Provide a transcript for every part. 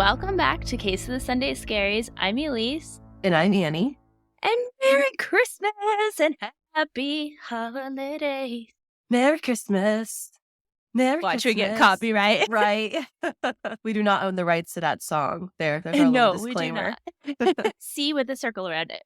Welcome back to Case of the Sunday Scaries. I'm Elyse. And I'm Annie. And Merry Christmas and Happy Holidays. Merry Christmas. Merry Watch Christmas. we get copyright. Right. We do not own the rights to that song. There's our little disclaimer. We do not. C with a circle around it.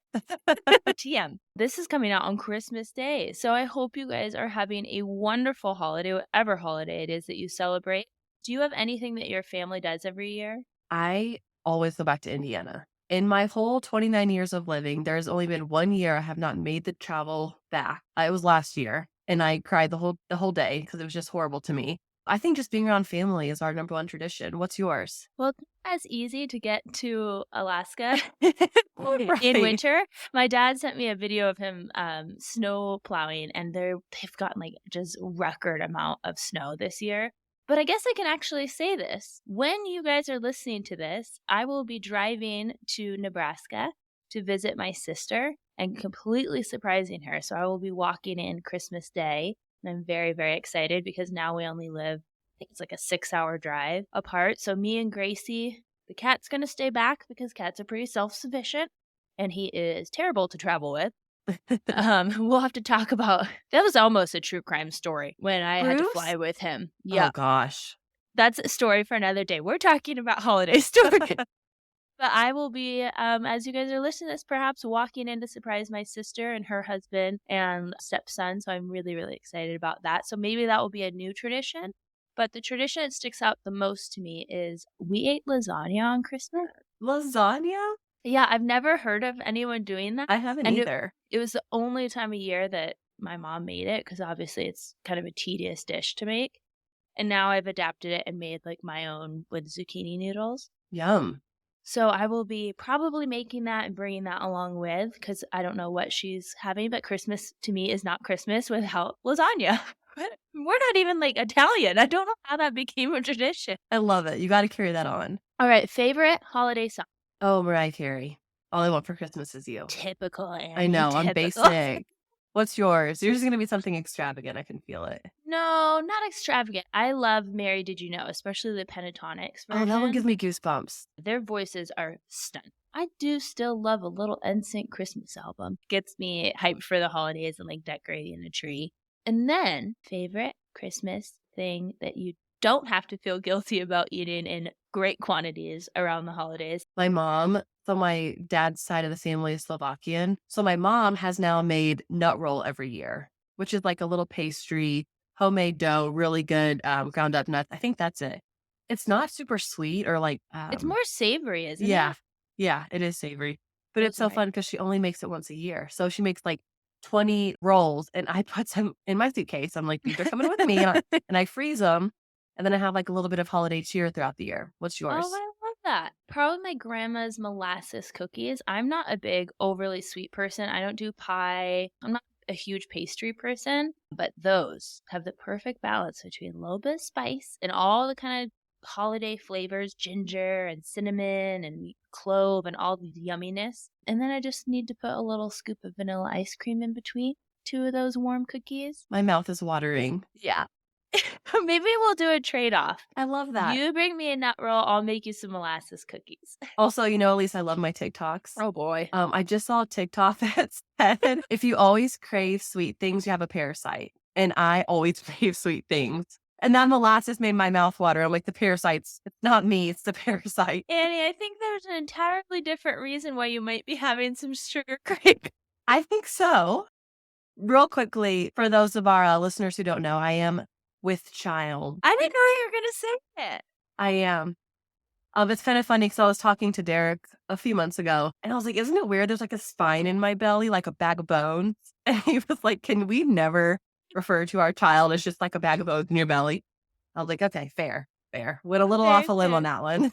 TM. This is coming out on Christmas Day. So I hope you guys are having a wonderful holiday, whatever holiday it is that you celebrate. Do you have anything that your family does every year? I always go back to Indiana. In my whole 29 years of living, there's only been 1 year I have not made the travel back. It was last year, and I cried the whole day because it was just horrible to me. I think just being around family is our number one tradition. What's yours? Well, it's not as easy to get to Alaska Right. in winter. My dad sent me a video of him snow plowing, and they've gotten like just record amount of snow this year. But I guess I can actually say this. When you guys are listening to this, I will be driving to Nebraska to visit my sister and completely surprising her. So I will be walking in Christmas Day. And I'm very, very excited because now we only live, I think it's like a 6-hour drive apart. So me and Gracie, the cat's going to stay back because cats are pretty self-sufficient and he is terrible to travel with. We'll have to talk about, that was almost a true crime story when I had to Bruce? fly with him. Oh, Yeah, gosh. that's a story for another day. We're talking about holiday stories. But I will be, as you guys are listening to this, perhaps walking in to surprise my sister and her husband and stepson. So I'm really, really excited about that. So maybe that will be a new tradition. But the tradition that sticks out the most to me is we ate lasagna on Christmas. Lasagna? Yeah, I've never heard of anyone doing that. I haven't And either. It was the only time of year that my mom made it because obviously it's kind of a tedious dish to make. And now I've adapted it and made like my own with zucchini noodles. Yum. So I will be probably making that and bringing that along with because I don't know what she's having, but Christmas to me is not Christmas without lasagna. We're not even like Italian. I don't know how that became a tradition. I love it. You got to carry that on. All right, favorite holiday song. Oh, Mariah Carey. All I Want for Christmas Is You. Typical, Annie. I know, I'm typical. basic. What's yours? Yours is going to be something extravagant. I can feel it. No, not extravagant. I love Mary Did You Know, especially the Pentatonics version. Oh, that one gives me goosebumps. Their voices are stunning. I do still love a little NSYNC Christmas album. Gets me hyped for the holidays and like decorating a tree. And then, favorite Christmas thing that you don't have to feel guilty about eating in great quantities around the holidays. My mom, so my dad's side of the family is Slovakian. So my mom has now made nut roll every year, which is like a little pastry, homemade dough, really good ground up nuts. I think that's it. It's not super sweet or like... it's more savory, isn't yeah, it? Yeah, it is savory. But it's so Rosemary. fun because she only makes it once a year. So she makes like 20 rolls and I put some in my suitcase. I'm like, these are coming with me. And I freeze them. And then I have like a little bit of holiday cheer throughout the year. What's yours? Oh, I love that. Probably my grandma's molasses cookies. I'm not a big, overly sweet person. I don't do pie. I'm not a huge pastry person, but those have the perfect balance between a little bit of spice and all the kind of holiday flavors, ginger and cinnamon and clove and all the yumminess. And then I just need to put a little scoop of vanilla ice cream in between 2 of those warm cookies. My mouth is watering. Yeah. Maybe we'll do a trade-off. I love that. You bring me a nut roll, I'll make you some molasses cookies. Also, Elyse, I love my TikToks. Oh boy. I just saw a TikTok that said, if you always crave sweet things, you have a parasite. And I always crave sweet things. And that molasses made my mouth water. I'm like, the parasites, it's not me, it's the parasite. Annie, I think there's an entirely different reason why you might be having some sugar craving. I think so. Real quickly, for those of our listeners who don't know, I am with child. I didn't know you were going to say it. I am. It's kind of funny because I was talking to Derek a few months ago and I was like, isn't it weird? There's like a spine in my belly, like a bag of bones. And he was like, can we never refer to our child as just like a bag of bones in your belly? I was like, okay, fair. Went a little off a limb on that one.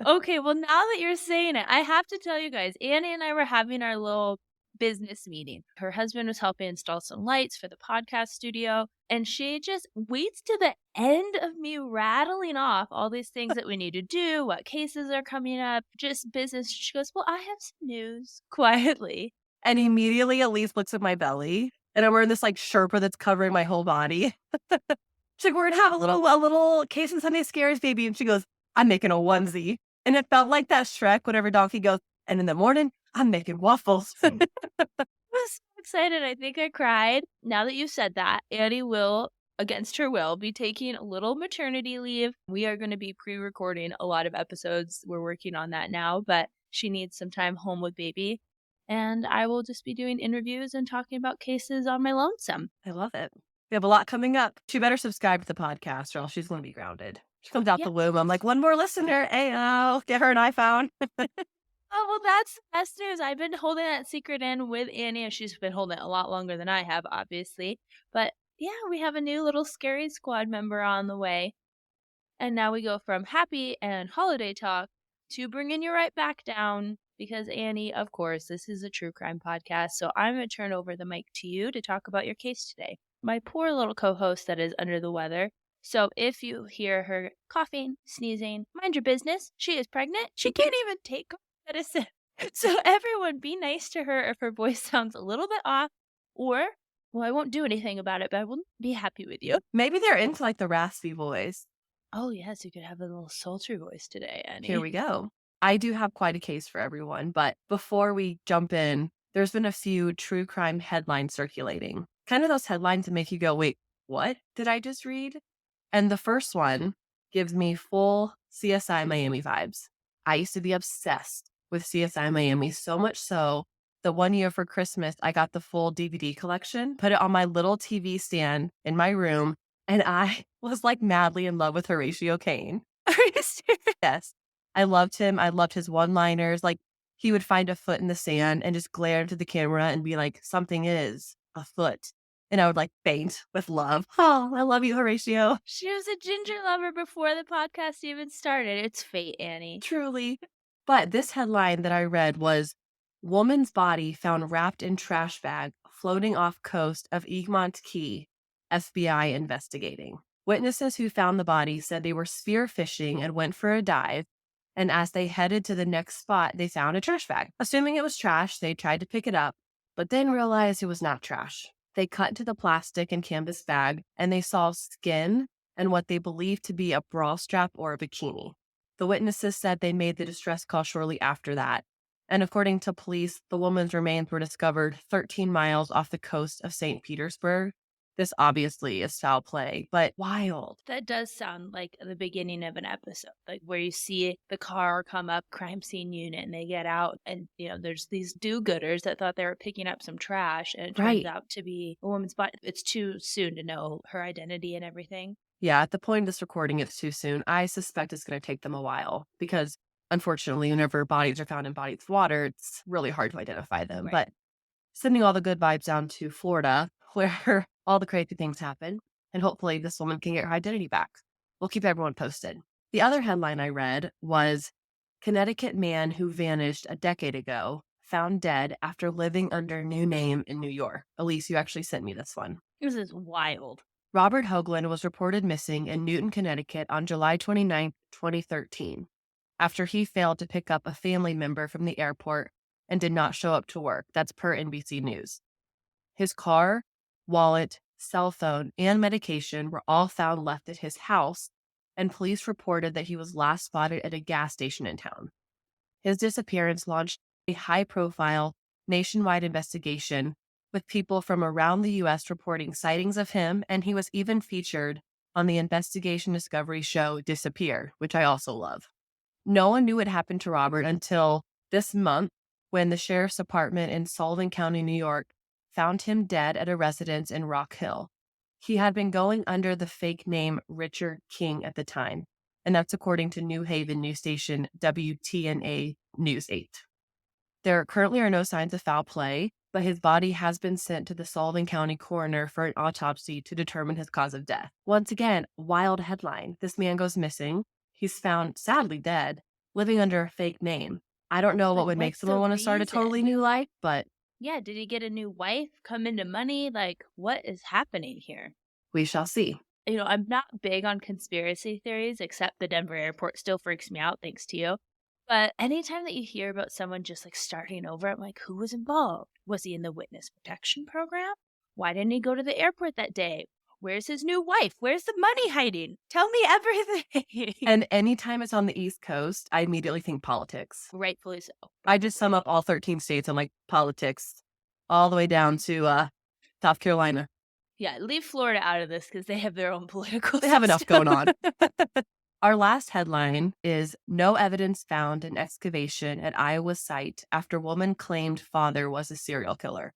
Okay, well, now that you're saying it, I have to tell you guys, Annie and I were having our little business meeting. Her husband was helping install some lights for the podcast studio, and she just waits to the end of me rattling off all these things that we need to do, what cases are coming up, just business. She goes, well, I have some news, quietly. And immediately Elyse looks at my belly, and I'm wearing this like Sherpa that's covering my whole body. She's like, we're going to have a little Case and Sunday Scaries, baby. And she goes, I'm making a onesie. And it felt like that Shrek, whatever Donkey goes, and in the morning, I'm making waffles. Was so excited. I think I cried. Now that you said that, Annie will, against her will, be taking a little maternity leave. We are going to be pre-recording a lot of episodes. We're working on that now, but she needs some time home with baby. And I will just be doing interviews and talking about cases on my lonesome. I love it. We have a lot coming up. She better subscribe to the podcast or else she's going to be grounded. She comes out Yeah. the womb. I'm like, one more listener. Hey, get her an iPhone. Oh, well, that's the best news. I've been holding that secret in with Annie, and she's been holding it a lot longer than I have, obviously. But yeah, we have a new little scary squad member on the way. And now we go from happy and holiday talk to bringing you right back down because, Annie, of course, this is a true crime podcast. So I'm going to turn over the mic to you to talk about your case today. My poor little co host that is under the weather. So if you hear her coughing, sneezing, mind your business. She is pregnant. She can't even take medicine. So everyone be nice to her if her voice sounds a little bit off, or, well, I won't do anything about it, but I will be happy with you. Maybe they're into like the raspy voice. Oh, yes, you could have a little sultry voice today, Here Annie. we go. I do have quite a case for everyone, but before we jump in, there's been a few true crime headlines circulating. Kind of those headlines that make you go, wait, what did I just read? And the first one gives me full CSI Miami vibes. I used to be obsessed with CSI Miami, so much so the one year for Christmas, I got the full DVD collection, put it on my little TV stand in my room, and I was like madly in love with Horatio Kane. Are you serious? Yes. I loved him. I loved his one-liners. Like, he would find a foot in the sand and just glare into the camera and be like, something is a foot. And I would like faint with love. Oh, I love you, Horatio. She was a ginger lover before the podcast even started. It's fate, Annie. Truly. But this headline that I read was woman's body found wrapped in trash bag floating off coast of Egmont Key, FBI investigating. Witnesses who found the body said they were spear fishing and went for a dive. And as they headed to the next spot, they found a trash bag. Assuming it was trash, they tried to pick it up, but then realized it was not trash. They cut into the plastic and canvas bag and they saw skin and what they believed to be a bra strap or a bikini. The witnesses said they made the distress call shortly after that. And according to police, the woman's remains were discovered 13 miles off the coast of St. Petersburg. This obviously is foul play, but wild. That does sound like the beginning of an episode, like where you see the car come up, crime scene unit, and they get out, and there's these do-gooders that thought they were picking up some trash, and it turns Right. out to be a woman's body. It's too soon to know her identity and everything. Yeah, at the point of this recording, it's too soon. I suspect it's going to take them a while because, unfortunately, whenever bodies are found in bodies of water, it's really hard to identify them. Right. But sending all the good vibes down to Florida, where all the crazy things happen, and hopefully this woman can get her identity back. We'll keep everyone posted. The other headline I read was Connecticut man who vanished a decade ago found dead after living under new name in New York. Elyse, you actually sent me this one. This is wild. Robert Hoagland was reported missing in Newton, Connecticut on July 29, 2013, after he failed to pick up a family member from the airport and did not show up to work. That's per NBC News. His car, wallet, cell phone, and medication were all found left at his house, and police reported that he was last spotted at a gas station in town. His disappearance launched a high-profile, nationwide investigation with people from around the U.S. reporting sightings of him, and he was even featured on the investigation discovery show Disappear, which I also love. No one knew what happened to Robert until this month when the sheriff's department in Sullivan County, New York, found him dead at a residence in Rock Hill. He had been going under the fake name Richard King at the time, and that's according to New Haven news station WTNA News 8. There currently are no signs of foul play, but his body has been sent to the Sullivan County coroner for an autopsy to determine his cause of death. Once again, wild headline. This man goes missing. He's found sadly dead, living under a fake name. I don't know what Like, would make what's someone the want to start a totally reason? new life, but Yeah, did he get a new wife, come into money? Like, what is happening here? we shall see. I'm not big on conspiracy theories, except the Denver airport still freaks me out, thanks to you. But anytime that you hear about someone just like starting over, I'm like, who was involved? Was he in the witness protection program? Why didn't he go to the airport that day? Where's his new wife? Where's the money hiding? Tell me everything. And anytime it's on the East Coast, I immediately think politics. Rightfully so. I just sum up all 13 states and like politics all the way down to South Carolina. Yeah, leave Florida out of this because they have their own political They have enough system. going on. Our last headline is no evidence found in excavation at Iowa site after woman claimed father was a serial killer.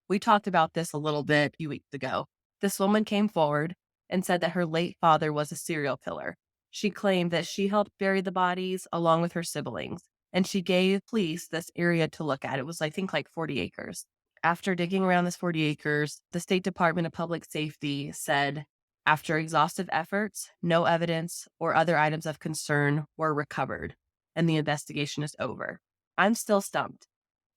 We talked about this a little bit a few weeks ago. This woman came forward and said that her late father was a serial killer. She claimed that she helped bury the bodies along with her siblings, and she gave police this area to look at. It was, I think, like 40 acres. After digging around this 40 acres, the State Department of Public Safety said, after exhaustive efforts, no evidence or other items of concern were recovered, and the investigation is over. I'm still stumped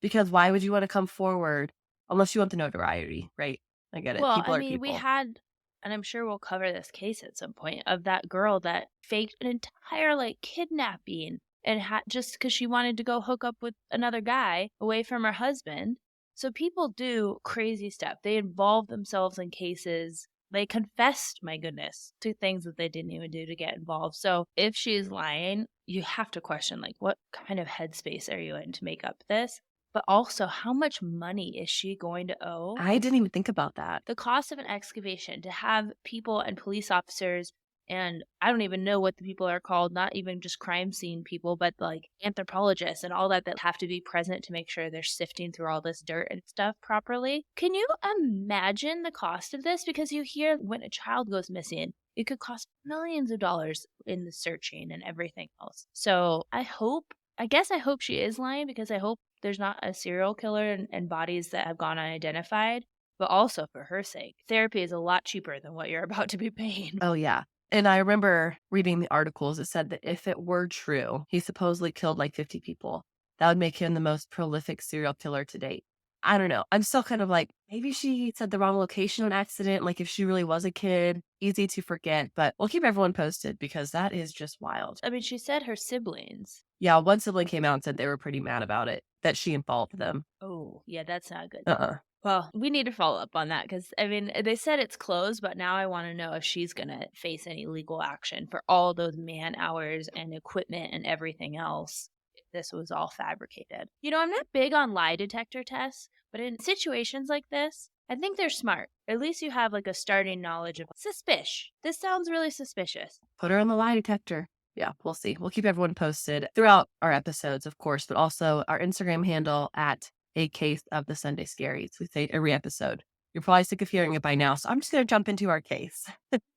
because why would you want to come forward unless you want the notoriety, right? I get it. Well, People I are mean, we people. had, and I'm sure we'll cover this case at some point, of that girl that faked an entire like kidnapping and had just because she wanted to go hook up with another guy away from her husband. So people do crazy stuff. They involve themselves in cases. They confessed, my goodness, to things that they didn't even do to get involved. So if she's lying, you have to question like what kind of headspace are you in to make up this? But also, how much money is she going to owe? I didn't even think about that. The cost of an excavation to have people and police officers, and I don't even know what the people are called, not even just crime scene people, but like anthropologists and all that have to be present to make sure they're sifting through all this dirt and stuff properly. Can you imagine the cost of this? Because you hear when a child goes missing, it could cost millions of dollars in the searching and everything else. So I guess I hope she is lying because I hope there's not a serial killer and bodies that have gone unidentified, but also for her sake. Therapy is a lot cheaper than what you're about to be paying. Oh, yeah. And I remember reading the articles that said that if it were true, he supposedly killed like 50 people. That would make him the most prolific serial killer to date. I don't know. I'm still kind of like, maybe she said the wrong location on accident. Like if she really was a kid, easy to forget, but we'll keep everyone posted because that is just wild. I mean, she said her siblings. Yeah. One sibling came out and said they were pretty mad about it, that she involved them. Oh, yeah, that's not good. Uh-uh. Well, we need to follow up on that because, I mean, they said it's closed, but now I want to know if she's going to face any legal action for all those man hours and equipment and everything else. If this was all fabricated. You know, I'm not big on lie detector tests, but in situations like this, I think they're smart. At least you have like a starting knowledge of suspicious. This sounds really suspicious. Put her on the lie detector. Yeah, we'll see. We'll keep everyone posted throughout our episodes, of course, but also our Instagram handle at a case of the Sunday Scaries. We say it every episode. You're probably sick of hearing it by now, so I'm just going to jump into our case.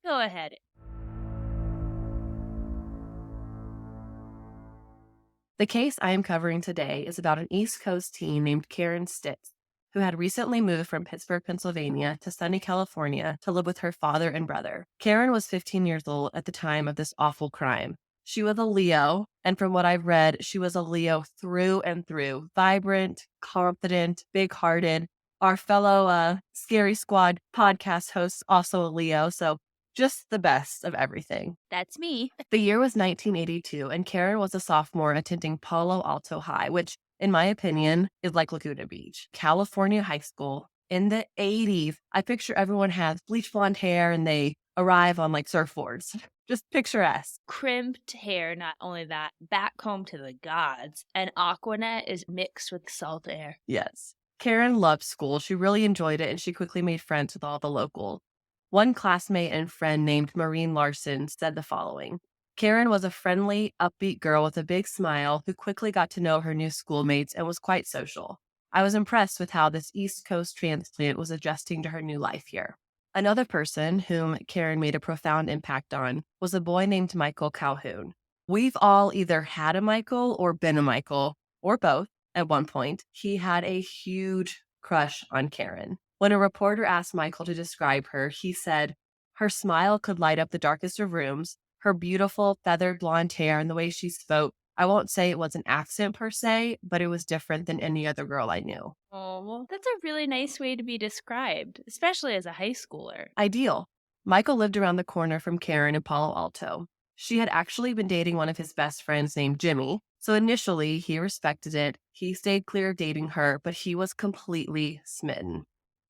Go ahead. The case I am covering today is about an East Coast teen named Karen Stitt, who had recently moved from Pittsburgh, Pennsylvania to sunny California to live with her father and brother. Karen was 15 years old at the time of this awful crime. She was a Leo, and from what I've read, she was a Leo through and through. Vibrant, confident, big-hearted. Our fellow Scary Squad podcast host, also a Leo, so just the best of everything. That's me. The year was 1982, and Karen was a sophomore attending Palo Alto High, which, in my opinion, is like Laguna Beach, California high school in the 80s. I picture everyone has bleach blonde hair and they arrive on like surfboards. Just picturesque. Crimped hair, not only that, back home to the gods, and Aquanet is mixed with salt air. Yes. Karen loved school. She really enjoyed it, and she quickly made friends with all the locals. One classmate and friend named Maureen Larson said the following. Karen was a friendly, upbeat girl with a big smile who quickly got to know her new schoolmates and was quite social. I was impressed with how this East Coast transplant was adjusting to her new life here. Another person whom Karen made a profound impact on was a boy named Michael Calhoun. We've all either had a Michael or been a Michael, or both, at one point. He had a huge crush on Karen. When a reporter asked Michael to describe her, he said, her smile could light up the darkest of rooms, her beautiful feathered blonde hair and the way she spoke. I won't say it was an accent per se, but it was different than any other girl I knew. Oh, well, that's a really nice way to be described, especially as a high schooler. Ideal. Michael lived around the corner from Karen in Palo Alto. She had actually been dating one of his best friends named Jimmy, so initially he respected it. He stayed clear of dating her, but he was completely smitten.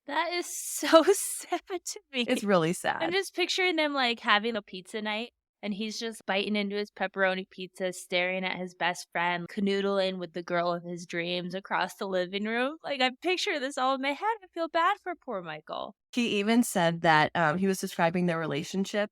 That is so sad to me. It's really I'm sad. just picturing them, like, having a pizza night, and he's just biting into his pepperoni pizza, staring at his best friend, canoodling with the girl of his dreams across the living room. Like, I picture this all in my head. I feel bad for poor Michael. He even said that, he was describing their relationship,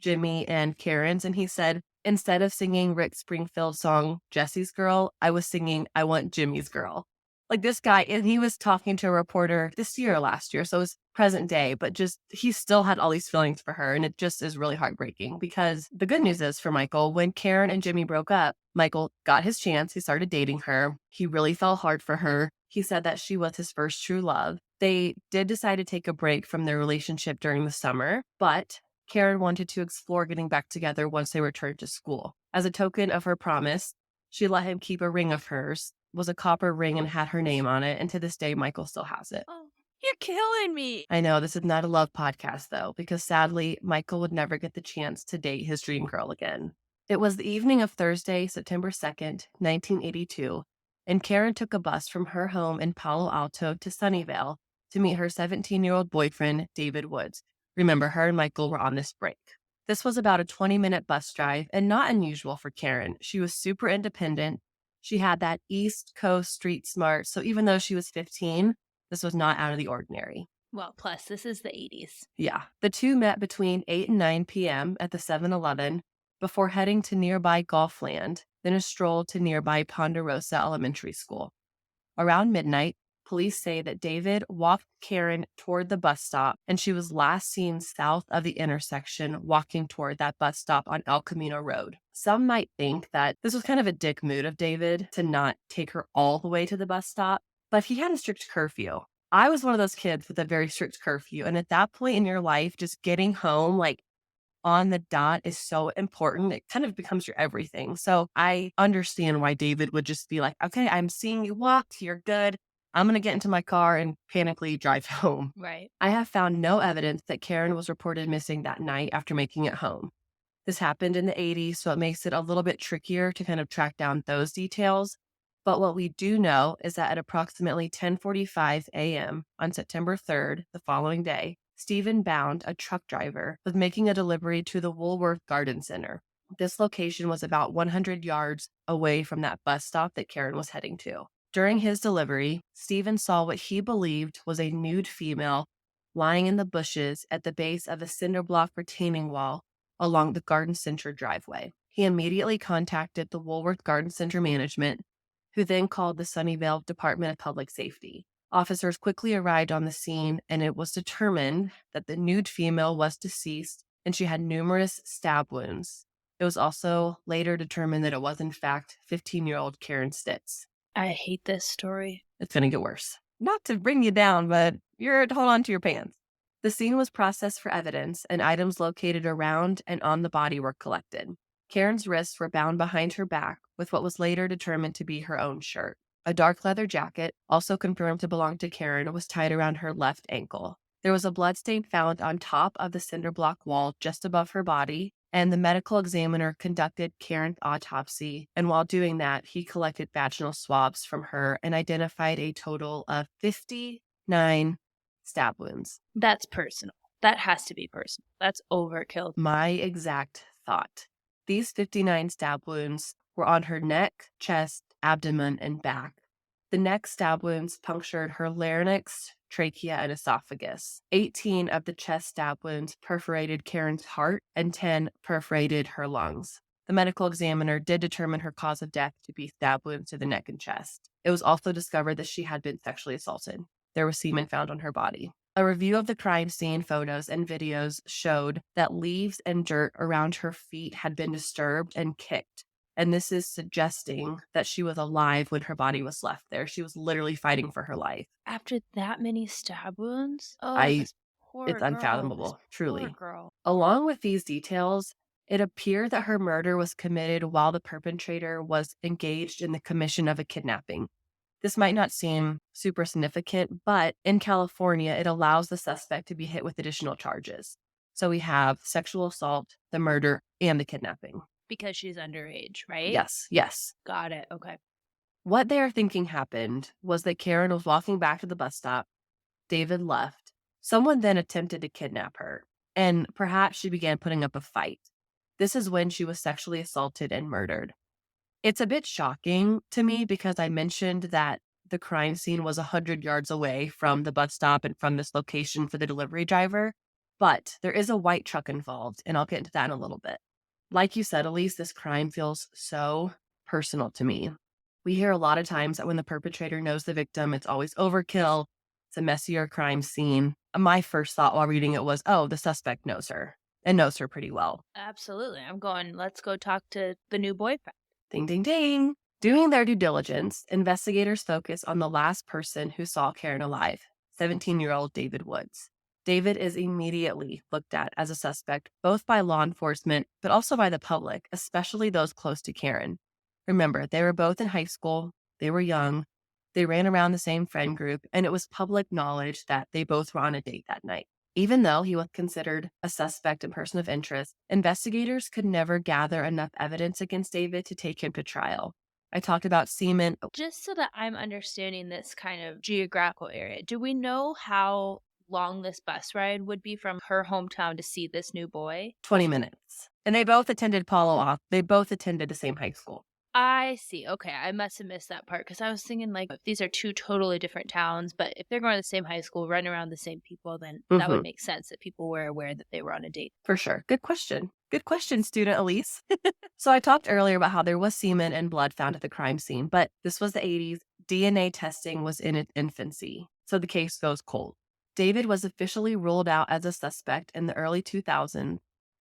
Jimmy and Karen's, and he said, "Instead of singing Rick Springfield's song, Jesse's Girl, I was singing I Want Jimmy's Girl." Like, this guy and he was talking to a reporter this year or last year, so it was present day, but just he still had all these feelings for her, and it just is really heartbreaking because the good news is for Michael, when Karen and Jimmy broke up, Michael got his chance, he started dating her, he really fell hard for her. He said that she was his first true love. They did decide to take a break from their relationship during the summer, but Karen wanted to explore getting back together once they returned to school. As a token of her promise, she let him keep a ring of hers, was a copper ring and had her name on it, and to this day, Michael still has it. Oh, you're killing me. I know this is not a love podcast, though, because sadly, Michael would never get the chance to date his dream girl again. It was the evening of Thursday, September 2nd, 1982, and Karen took a bus from her home in Palo Alto to Sunnyvale to meet her 17-year-old boyfriend, David Woods. Remember, her and Michael were on this break. This was about a 20-minute bus drive and not unusual for Karen. She was super independent. She had that East Coast street smart, so even though she was 15, this was not out of the ordinary. Well, plus, this is the 80s. Yeah. The two met between 8 and 9 p.m. at the 7-Eleven before heading to nearby Golfland, then a stroll to nearby Ponderosa Elementary School. Around midnight, police say that David walked Karen toward the bus stop, and she was last seen south of the intersection walking toward that bus stop on El Camino Road. Some might think that this was kind of a dick move of David to not take her all the way to the bus stop, but he had a strict curfew. I was one of those kids with a very strict curfew, and at that point in your life, just getting home, like, on the dot is so important. It kind of becomes your everything. So I understand why David would just be like, okay, I'm seeing you walk. You're good. I'm going to get into my car and panically drive home. Right. I have found no evidence that Karen was reported missing that night after making it home. This happened in the 80s, so it makes it a little bit trickier to kind of track down those details. But what we do know is that at approximately 10:45 a.m. on September 3rd, the following day, Stephen Bound, a truck driver, was making a delivery to the Woolworth Garden Center. This location was about 100 yards away from that bus stop that Karen was heading to. During his delivery, Stephen saw what he believed was a nude female lying in the bushes at the base of a cinder block retaining wall along the Garden Center driveway. He immediately contacted the Woolworth Garden Center management, who then called the Sunnyvale Department of Public Safety. Officers quickly arrived on the scene, and it was determined that the nude female was deceased and she had numerous stab wounds. It was also later determined that it was, in fact, 15-year-old Karen Stitt. I hate this story. It's going to get worse. Not to bring you down, but hold on to your pants. The scene was processed for evidence, and items located around and on the body were collected. Karen's wrists were bound behind her back with what was later determined to be her own shirt. A dark leather jacket, also confirmed to belong to Karen, was tied around her left ankle. There was a bloodstain found on top of the cinder block wall just above her body, and the medical examiner conducted Karen's autopsy. And while doing that, he collected vaginal swabs from her and identified a total of 59 stab wounds. That's personal. That has to be personal. That's overkill. My exact thought. These 59 stab wounds were on her neck, chest, abdomen, and back. The neck stab wounds punctured her larynx, trachea, and esophagus. 18 of the chest stab wounds perforated Karen's heart, and 10 perforated her lungs. The medical examiner did determine her cause of death to be stab wounds to the neck and chest. It was also discovered that she had been sexually assaulted. There was semen found on her body. A review of the crime scene photos and videos showed that leaves and dirt around her feet had been disturbed and kicked. And this is suggesting that she was alive when her body was left there. She was literally fighting for her life. After that many stab wounds? Oh, It's this poor girl. unfathomable, This truly. Poor girl. Along with these details, it appeared that her murder was committed while the perpetrator was engaged in the commission of a kidnapping. This might not seem super significant, but in California, it allows the suspect to be hit with additional charges. So we have sexual assault, the murder, and the kidnapping. Because she's underage, right? Yes. Got it. Okay. What they are thinking happened was that Karen was walking back to the bus stop. David left, someone then attempted to kidnap her, and perhaps she began putting up a fight. This is when she was sexually assaulted and murdered. It's a bit shocking to me because I mentioned that the crime scene was 100 yards away from the bus stop and from this location for the delivery driver, but there is a white truck involved, and I'll get into that in a little bit. Like you said, Elise, this crime feels so personal to me. We hear a lot of times that when the perpetrator knows the victim, it's always overkill. It's a messier crime scene. My first thought while reading it was, oh, the suspect knows her and knows her pretty well. Absolutely. I'm going, let's go talk to the new boyfriend. Ding, ding, ding. Doing their due diligence, investigators focus on the last person who saw Karen alive, 17-year-old David Woods. David is immediately looked at as a suspect, both by law enforcement, but also by the public, especially those close to Karen. Remember, they were both in high school, they were young, they ran around the same friend group, and it was public knowledge that they both were on a date that night. Even though he was considered a suspect and person of interest, investigators could never gather enough evidence against David to take him to trial. I talked about semen. Just so that I'm understanding this kind of geographical area, do we know how long this bus ride would be from her hometown to see this new boy? 20 minutes. And they both attended Palo Off. They both attended the same high school. I see. Okay, I must have missed that part because I was thinking like if these are two totally different towns, but if they're going to the same high school, running around the same people, then that would make sense that people were aware that they were on a date. For sure. Good question. Good question, student Elise. So I talked earlier about how there was semen and blood found at the crime scene, but this was the 80s. DNA testing was in its infancy, so the case goes cold. David was officially ruled out as a suspect in the early 2000s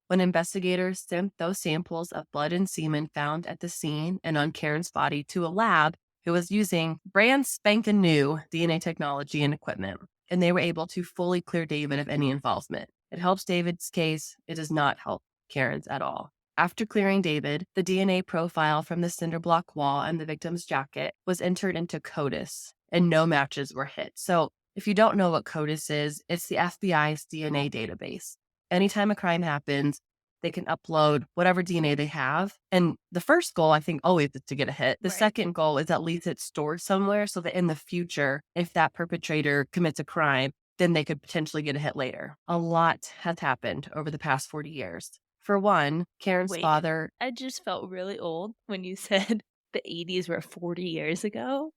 when investigators sent those samples of blood and semen found at the scene and on Karen's body to a lab who was using brand spanking new DNA technology and equipment, and they were able to fully clear David of any involvement. It helps David's case. It does not help Karen's at all. After clearing David, the DNA profile from the cinder block wall and the victim's jacket was entered into CODIS, and no matches were hit. So if you don't know what CODIS is, it's the FBI's DNA database. Anytime a crime happens, they can upload whatever DNA they have. And the first goal, I think, always is to get a hit. The second goal is at least it's stored somewhere so that in the future, if that perpetrator commits a crime, then they could potentially get a hit later. A lot has happened over the past 40 years. For one, Karen's father. I just felt really old when you said the 80s were 40 years ago.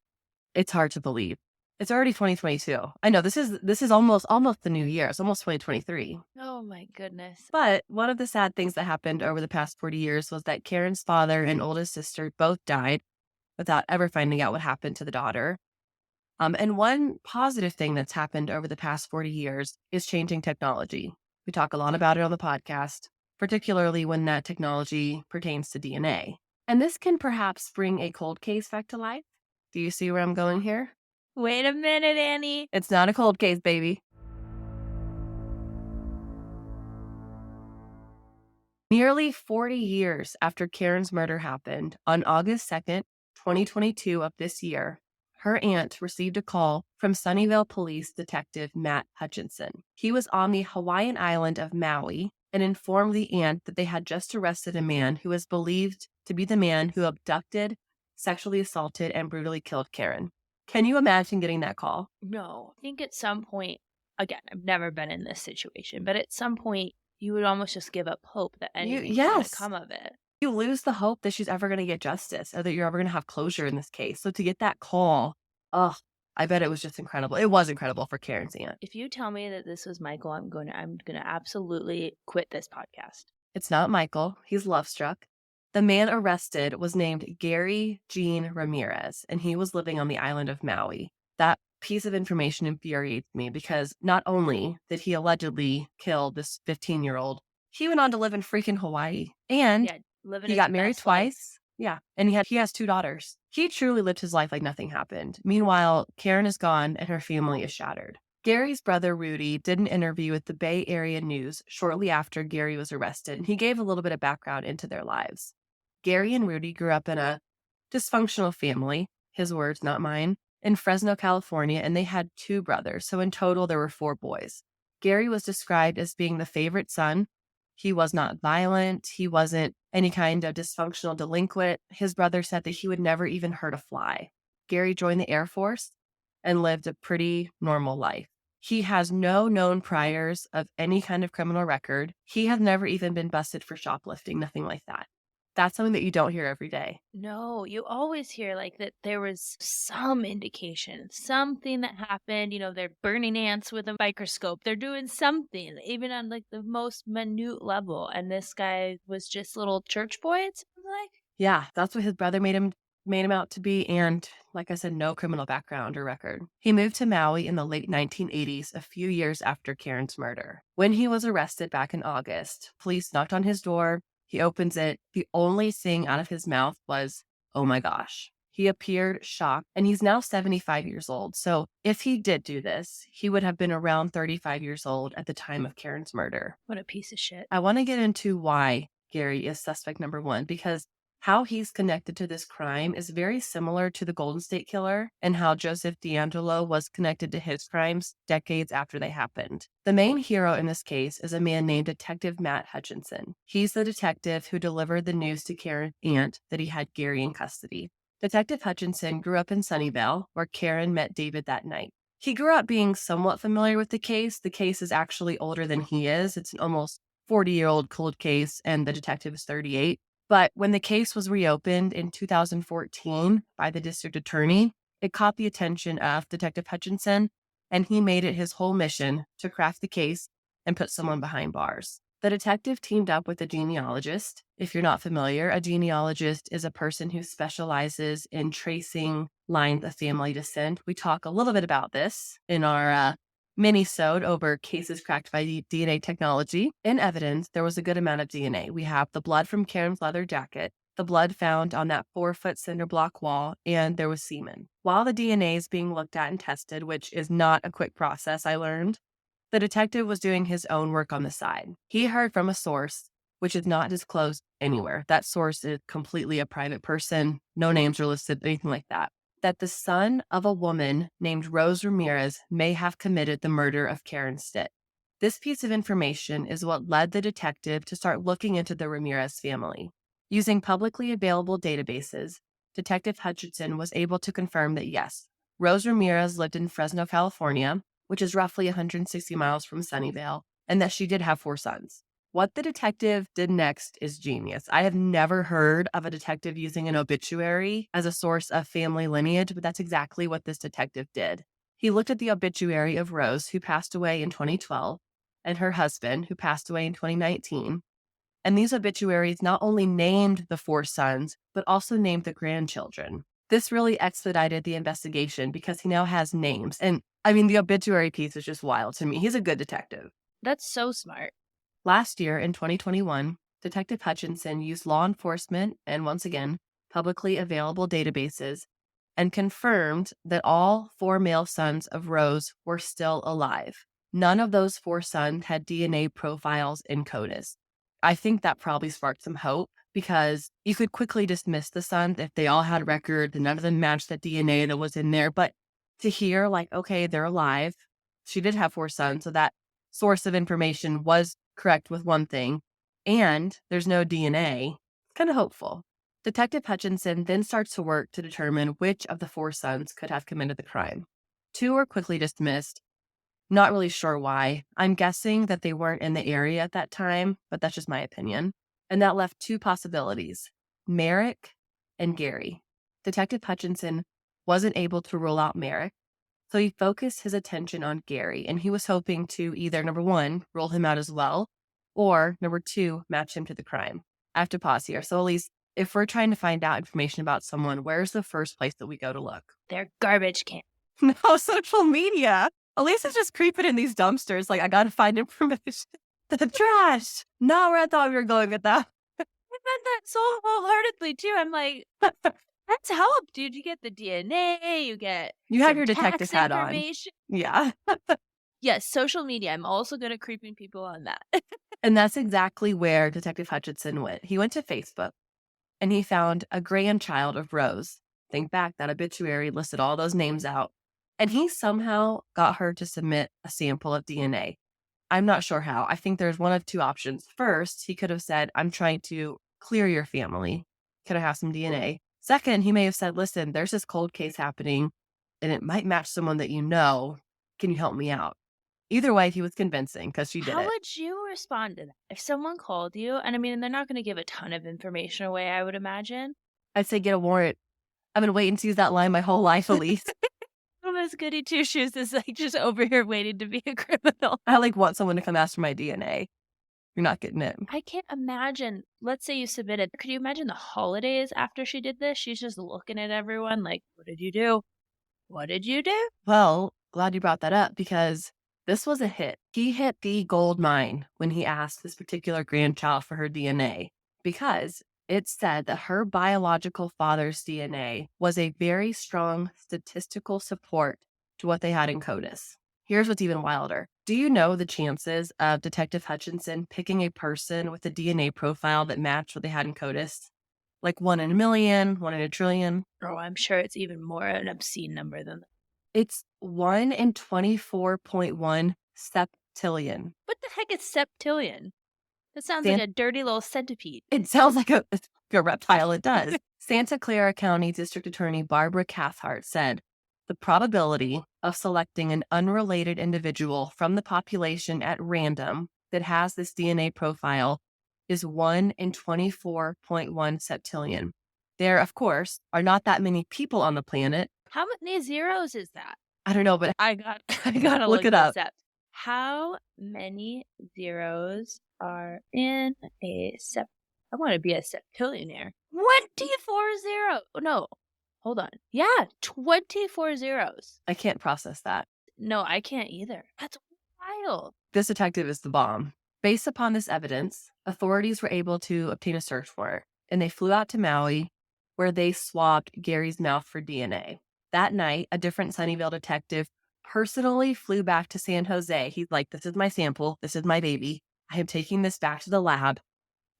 It's hard to believe. It's already 2022. I know this is almost the new year. It's almost 2023. Oh my goodness. But one of the sad things that happened over the past 40 years was that Karen's father and oldest sister both died without ever finding out what happened to the daughter. And one positive thing that's happened over the past 40 years is changing technology. We talk a lot about it on the podcast, particularly when that technology pertains to DNA. And this can perhaps bring a cold case back to life. Do you see where I'm going here? Wait a minute, Annie. It's not a cold case, baby. Nearly 40 years after Karen's murder happened, on August 2nd, 2022 of this year, her aunt received a call from Sunnyvale Police Detective Matt Hutchinson. He was on the Hawaiian island of Maui and informed the aunt that they had just arrested a man who was believed to be the man who abducted, sexually assaulted, and brutally killed Karen. Can you imagine getting that call? No. I think at some point, again, I've never been in this situation, but at some point, you would almost just give up hope that anything's going to come of it. You lose the hope that she's ever going to get justice or that you're ever going to have closure in this case. So to get that call, I bet it was just incredible. It was incredible for Karen's aunt. If you tell me that this was Michael, I'm going to absolutely quit this podcast. It's not Michael. He's love struck. The man arrested was named Gary Jean Ramirez, and he was living on the island of Maui. That piece of information infuriates me because not only did he allegedly kill this 15-year-old, he went on to live in freaking Hawaii. And he got married twice. Yeah. And he has 2 daughters. He truly lived his life like nothing happened. Meanwhile, Karen is gone and her family is shattered. Gary's brother, Rudy, did an interview with the Bay Area News shortly after Gary was arrested, and he gave a little bit of background into their lives. Gary and Rudy grew up in a dysfunctional family, his words, not mine, in Fresno, California, and they had 2 brothers. So in total, there were 4 boys. Gary was described as being the favorite son. He was not violent. He wasn't any kind of dysfunctional delinquent. His brother said that he would never even hurt a fly. Gary joined the Air Force and lived a pretty normal life. He has no known priors of any kind of criminal record. He has never even been busted for shoplifting, nothing like that. That's something that you don't hear every day. No, you always hear like that there was some indication, something that happened. They're burning ants with a microscope. They're doing something, even on like the most minute level. And this guy was just little church boy, it sounds like. Yeah, that's what his brother made him out to be, and like I said, no criminal background or record. He moved to Maui in the late 1980s, a few years after Karen's murder. When he was arrested back in August, police knocked on his door. He opens it. The only thing out of his mouth was, "Oh my gosh." He appeared shocked, and he's now 75 years old. So if he did do this, he would have been around 35 years old at the time of Karen's murder. What a piece of shit. I want to get into why Gary is suspect number one because how he's connected to this crime is very similar to the Golden State Killer and how Joseph D'Angelo was connected to his crimes decades after they happened. The main hero in this case is a man named Detective Matt Hutchinson. He's the detective who delivered the news to Karen's aunt that he had Gary in custody. Detective Hutchinson grew up in Sunnyvale, where Karen met David that night. He grew up being somewhat familiar with the case. The case is actually older than he is. It's an almost 40-year-old cold case, and the detective is 38. But when the case was reopened in 2014 by the district attorney, it caught the attention of Detective Hutchinson, and he made it his whole mission to crack the case and put someone behind bars. The detective teamed up with a genealogist. If you're not familiar, a genealogist is a person who specializes in tracing lines of family descent. We talk a little bit about this in our mini-sode over cases cracked by DNA technology. In evidence, there was a good amount of DNA. We have the blood from Karen's leather jacket, the blood found on that 4-foot cinder block wall, and there was semen. While the DNA is being looked at and tested, which is not a quick process, I learned, the detective was doing his own work on the side. He heard from a source, which is not disclosed anywhere. That source is completely a private person. No names are listed, anything like that the son of a woman named Rose Ramirez may have committed the murder of Karen Stitt. This piece of information is what led the detective to start looking into the Ramirez family. Using publicly available databases, Detective Hutchinson was able to confirm that yes, Rose Ramirez lived in Fresno, California, which is roughly 160 miles from Sunnyvale, and that she did have 4 sons. What the detective did next is genius. I have never heard of a detective using an obituary as a source of family lineage, but that's exactly what this detective did. He looked at the obituary of Rose, who passed away in 2012, and her husband, who passed away in 2019. And these obituaries not only named the 4 sons, but also named the grandchildren. This really expedited the investigation because he now has names. And I mean, the obituary piece is just wild to me. He's a good detective. That's so smart. Last year in 2021, Detective Hutchinson used law enforcement and once again, publicly available databases and confirmed that all 4 male sons of Rose were still alive. None of those 4 sons had DNA profiles in CODIS. I think that probably sparked some hope because you could quickly dismiss the sons if they all had records and none of them matched the DNA that was in there. But to hear, like, okay, they're alive. She did have 4 sons, so that source of information was correct with one thing, and there's no DNA. It's kind of hopeful. Detective Hutchinson then starts to work to determine which of the 4 sons could have committed the crime. 2 were quickly dismissed. Not really sure why. I'm guessing that they weren't in the area at that time, but that's just my opinion. And that left 2 possibilities, Merrick and Gary. Detective Hutchinson wasn't able to rule out Merrick, so he focused his attention on Gary, and he was hoping to either, number 1, rule him out as well, or number 2, match him to the crime. I have to pause here. So, Elyse, if we're trying to find out information about someone, where's the first place that we go to look? Their garbage can. No, social media. Elyse is just creeping in these dumpsters. Like, I gotta find information. The trash. Not where I thought we were going with that. I meant that so wholeheartedly too. I'm like, that's help, dude. You get the DNA, you get You have some your detective tax hat on. information. Yeah. Yes, social media. I'm also good at creeping people on that. And that's exactly where Detective Hutchinson went. He went to Facebook and he found a grandchild of Rose. Think back, that obituary listed all those names out. And he somehow got her to submit a sample of DNA. I'm not sure how. I think there's one of 2 options. First, he could have said, I'm trying to clear your family. Could I have some DNA? Second, he may have said, listen, there's this cold case happening and it might match someone that you know. Can you help me out? Either way, he was convincing because she did How it. would you respond to that? If someone called you, and I mean, they're not gonna give a ton of information away, I would imagine. I'd say, "Get a warrant." I've been waiting to use that line my whole life, Elise. Almost goody two shoes is like just over here waiting to be a criminal. I, like, want someone to come ask for my DNA. You're not getting it. I can't imagine. Let's say you submitted. Could you imagine the holidays after she did this? She's just looking at everyone like, "What did you do? What did you do?" Well, glad you brought that up because this was a hit. He hit the gold mine when he asked this particular grandchild for her DNA because it said that her biological father's DNA was a very strong statistical support to what they had in CODIS. Here's what's even wilder. Do you know the chances of Detective Hutchinson picking a person with a DNA profile that matched what they had in CODIS? Like 1 in a million, 1 in a trillion? Oh, I'm sure it's even more an obscene number than that. It's 1 in 24.1 septillion. What the heck is septillion? That sounds like San a dirty little centipede. It sounds like a reptile, it does. Santa Clara County District Attorney Barbara Cathcart said, "The probability of selecting an unrelated individual from the population at random that has this DNA profile is 1 in 24.1 septillion. There, of course, are not that many people on the planet. How many zeros is that? I don't know, but I gotta look look it this up. up. How many zeros are in a sept? I want to be a septillionaire. 24 zero. No, hold on. Yeah, 24 zeros. I can't process that. No, I can't either. That's wild. This detective is the bomb." Based upon this evidence, authorities were able to obtain a search warrant and they flew out to Maui where they swabbed Gary's mouth for DNA. That night, a different Sunnyvale detective personally flew back to San Jose. He's like, "This is my sample. This is my baby. I am taking this back to the lab."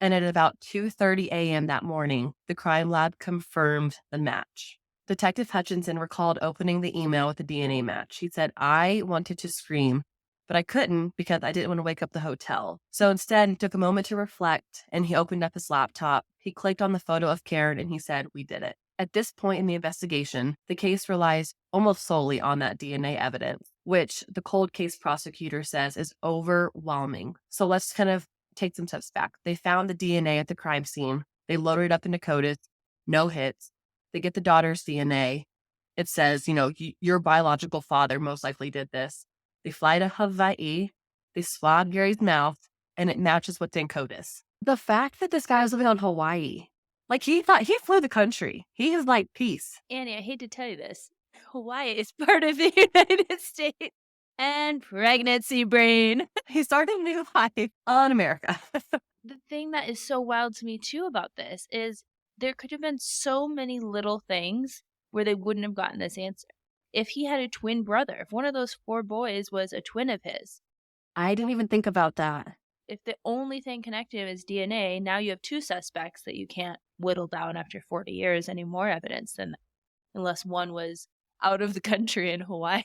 And at about 2:30 a.m. that morning, the crime lab confirmed the match. Detective Hutchinson recalled opening the email with the DNA match. He said, "I wanted to scream, but I couldn't because I didn't want to wake up the hotel. So instead, he took a moment to reflect and he opened up his laptop. He clicked on the photo of Karen and he said, 'We did it.'" At this point in the investigation, the case relies almost solely on that DNA evidence, which the cold case prosecutor says is overwhelming. So let's kind of take some steps back. They found the DNA at the crime scene. They loaded it up into CODIS, no hits. They get the daughter's DNA. It says, your biological father most likely did this. They fly to Hawaii. They swab Gary's mouth, and it matches what's in CODIS. The fact that this guy was living on Hawaii, like he thought he flew the country. He is like peace. Annie, I hate to tell you this. Hawaii is part of the United States. And pregnancy brain. He started a new life on America. The thing that is so wild to me too about this is there could have been so many little things where they wouldn't have gotten this answer. If he had a twin brother, if one of those four boys was a twin of his, I didn't even think about that. if the only thing connected is DNA, now you have two suspects that you can't whittle down after 40 years any more evidence than that, unless one was out of the country in Hawaii.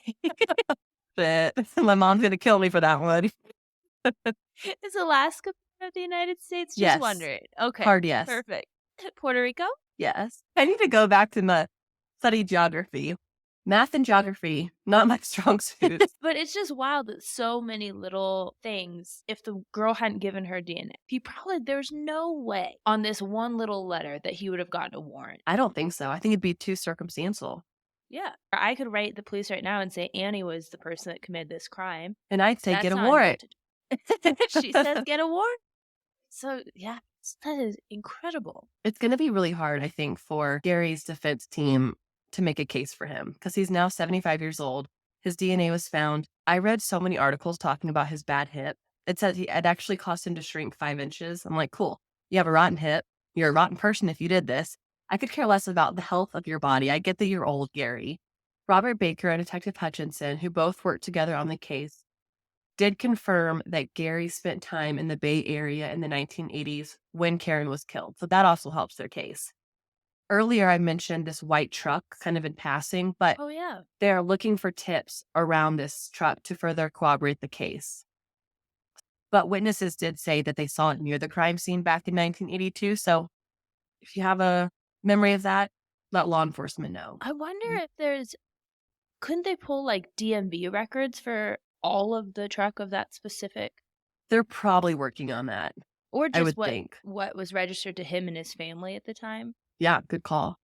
But my mom's gonna kill me for that one. Is Alaska part of the United States? Just Yes. wondering. Okay. Hard yes. Perfect. Puerto Rico? Yes. I need to go back to my study geography. Math and geography, not my strong suit. But it's just wild that so many little things, if the girl hadn't given her DNA, there's no way on this one little letter that he would have gotten a warrant. I don't think so. I think it'd be too circumstantial. Yeah. Or I could write the police right now and say Annie was the person that committed this crime. And I'd say, That's "Get a not enough warrant." to do. She says get a warrant. So, yeah, that is incredible. It's going to be really hard, I think, for Gary's defense team to make a case for him because he's now 75 years old. His DNA was found. I read so many articles talking about his bad hip. It said it actually caused him to shrink 5 inches. I'm like, cool. You have a rotten hip. You're a rotten person if you did this. I could care less about the health of your body. I get that you're old, Gary. Robert Baker and Detective Hutchinson, who both worked together on the case, did confirm that Gary spent time in the Bay Area in the 1980s when Karen was killed. So that also helps their case. Earlier, I mentioned this white truck kind of in passing, but Oh, yeah. they're looking for tips around this truck to further corroborate the case. But witnesses did say that they saw it near the crime scene back in 1982. So if you have a memory of that, let law enforcement know. I wonder if couldn't they pull like DMV records for all of the truck of that specific, They're probably working on that, or I just would think. what was registered to him and his family at the time? Yeah, good call.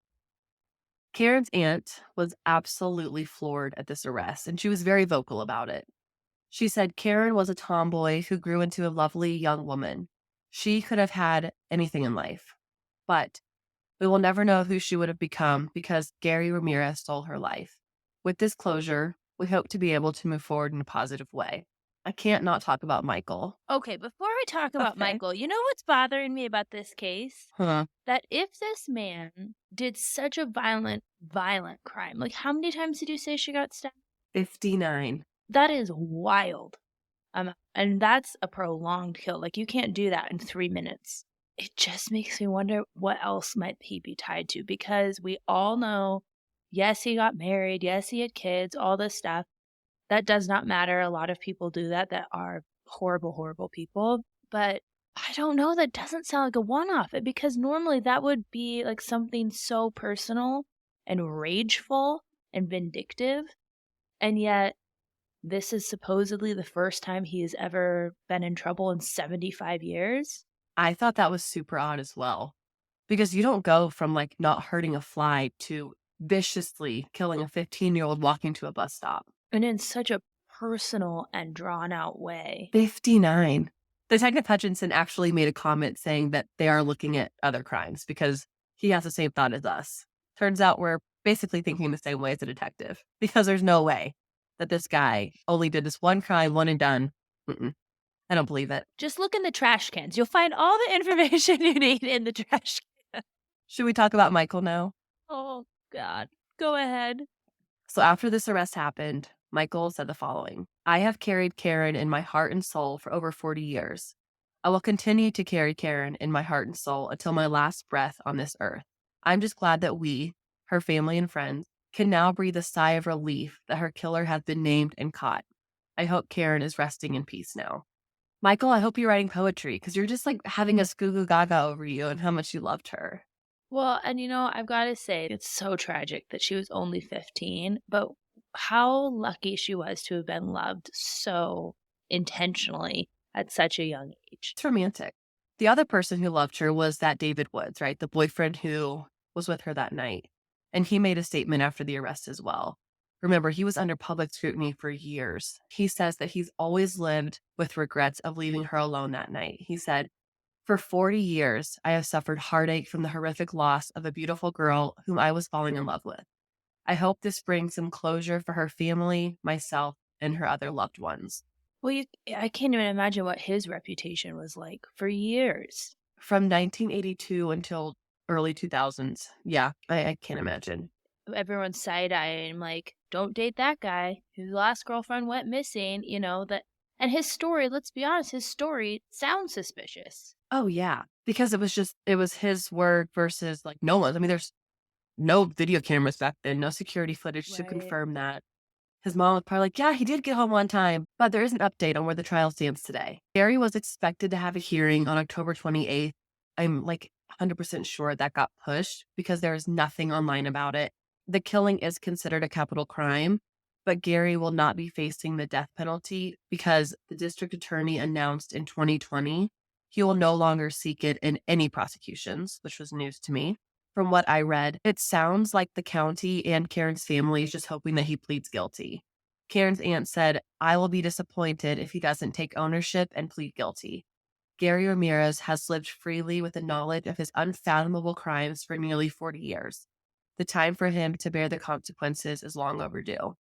Karen's aunt was absolutely floored at this arrest, and she was very vocal about it. She said Karen was a tomboy who grew into a lovely young woman. She could have had anything in life, but we will never know who she would have become because Gary Ramirez stole her life. With this closure, we hope to be able to move forward in a positive way. I can't not talk about Michael. Okay, before I talk about Okay. Michael, you know what's bothering me about this case? Huh. That if this man did such a violent crime, like how many times did you say she got stabbed? 59. That is wild. And that's a prolonged kill. Like you can't do that in 3 minutes. It just makes me wonder what else might he be tied to because we all know, yes, he got married, yes, he had kids, all this stuff. That does not matter. A lot of people do that that are horrible, horrible people. But I don't know. That doesn't sound like a one off because normally that would be like something so personal and rageful and vindictive. And yet, this is supposedly the first time he has ever been in trouble in 75 years. I thought that was super odd as well because you don't go from like not hurting a fly to viciously killing a 15-year-old walking to a bus stop. And in such a personal and drawn out way. 59. Detective Hutchinson actually made a comment saying that they are looking at other crimes because he has the same thought as us. Turns out we're basically thinking the same way as a detective because there's no way that this guy only did this one crime, one and done. Mm-mm, I don't believe it. Just look in the trash cans. You'll find all the information you need in the trash can. Should we talk about Michael now? Oh, God. Go ahead. So after this arrest happened, Michael said the following: I have carried Karen in my heart and soul for over 40 years. I will continue to carry Karen in my heart and soul until my last breath on this earth. I'm just glad that we, her family and friends, can now breathe a sigh of relief that her killer has been named and caught. I hope Karen is resting in peace now. Michael, I hope you're writing poetry because you're just like having a goo goo gaga over you and how much you loved her. Well, and I've got to say, it's so tragic that she was only 15, but how lucky she was to have been loved so intentionally at such a young age. It's romantic. The other person who loved her was that David Woods, right? The boyfriend who was with her that night. And he made a statement after the arrest as well. Remember, he was under public scrutiny for years. He says that he's always lived with regrets of leaving her alone that night. He said, for 40 years, I have suffered heartache from the horrific loss of a beautiful girl whom I was falling in love with. I hope this brings some closure for her family, myself, and her other loved ones. Well, I can't even imagine what his reputation was like for years. From 1982 until early 2000s. Yeah, I can't imagine. Everyone's side eyeing, like, don't date that guy whose last girlfriend went missing, that. And his story, let's be honest, his story sounds suspicious. Oh, yeah, because it was his word versus, like, no one's. I mean, there's no video cameras back then, no security footage to Right. confirm that. His mom was probably like, "Yeah, he did get home one time," but there is an update on where the trial stands today. Gary was expected to have a hearing on October 28th. I'm, like, 100% sure that got pushed because there is nothing online about it. The killing is considered a capital crime, but Gary will not be facing the death penalty because the district attorney announced in 2020 he will no longer seek it in any prosecutions, which was news to me. From what I read, it sounds like the county and Karen's family is just hoping that he pleads guilty. Karen's aunt said, I will be disappointed if he doesn't take ownership and plead guilty. Gary Ramirez has lived freely with the knowledge of his unfathomable crimes for nearly 40 years. The time for him to bear the consequences is long overdue.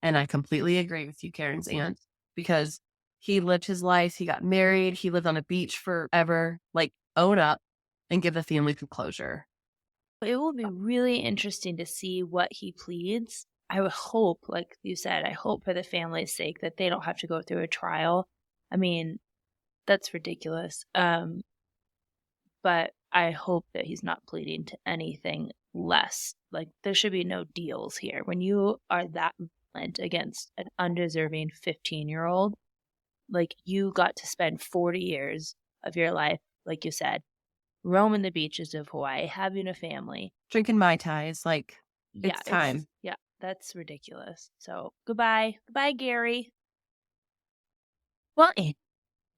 And I completely agree with you, Karen's aunt, because he lived his life. He got married. He lived on a beach forever. Like, own up and give the family some closure. It will be really interesting to see what he pleads. I would hope, like you said, I hope for the family's sake that they don't have to go through a trial. I mean, that's ridiculous. But I hope that he's not pleading to anything less. Like, there should be no deals here. When you are that violent against an undeserving 15-year-old, like, you got to spend 40 years of your life, like you said, roaming the beaches of Hawaii, having a family. Drinking Mai Tais, like, Yeah, it's time. yeah, that's ridiculous. So, goodbye. Goodbye, Gary. Well,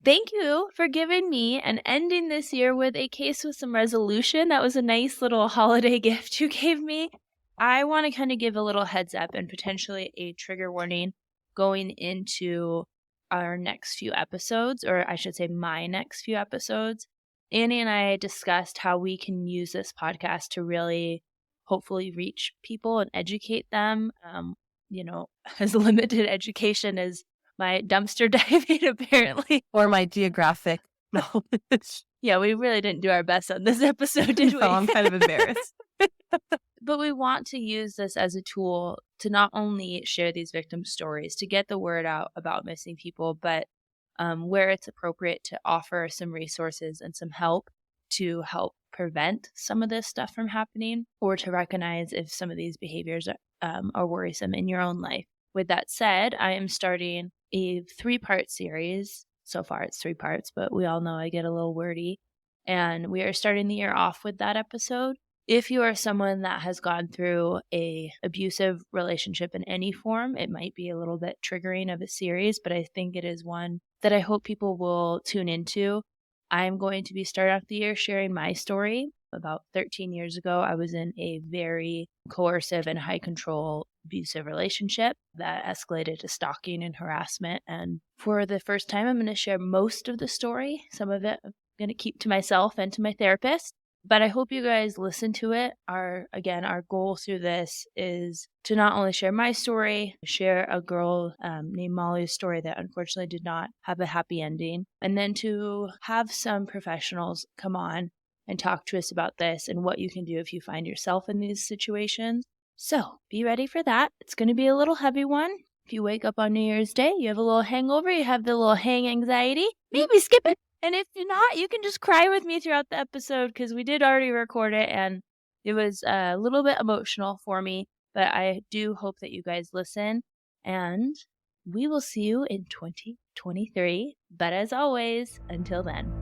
thank you for giving me and ending this year with a case with some resolution. That was a nice little holiday gift you gave me. I want to kind of give a little heads up and potentially a trigger warning going into our next few episodes, or I should say, my next few episodes. Annie and I discussed how we can use this podcast to really hopefully reach people and educate them. As limited education as my dumpster diving, apparently. Or my geographic knowledge. Yeah, we really didn't do our best on this episode, did No, we? I'm kind of embarrassed. But we want to use this as a tool to not only share these victim stories, to get the word out about missing people, but where it's appropriate to offer some resources and some help to help prevent some of this stuff from happening, or to recognize if some of these behaviors are worrisome in your own life. With that said, I am starting a 3-part series. So far, it's 3 parts, but we all know I get a little wordy. And we are starting the year off with that episode. If you are someone that has gone through a abusive relationship in any form, it might be a little bit triggering of a series, but I think it is one that I hope people will tune into. I'm going to be starting off the year sharing my story. About 13 years ago, I was in a very coercive and high control abusive relationship that escalated to stalking and harassment. And for the first time, I'm going to share most of the story. Some of it I'm going to keep to myself and to my therapist. But I hope you guys listen to it. Our goal through this is to not only share my story, share a girl named Molly's story that unfortunately did not have a happy ending, and then to have some professionals come on and talk to us about this and what you can do if you find yourself in these situations. So be ready for that. It's going to be a little heavy one. If you wake up on New Year's Day, you have a little hangover, you have the little hang anxiety, maybe skip it. And if you're not, you can just cry with me throughout the episode because we did already record it and it was a little bit emotional for me. But I do hope that you guys listen, and we will see you in 2023. But as always, until then.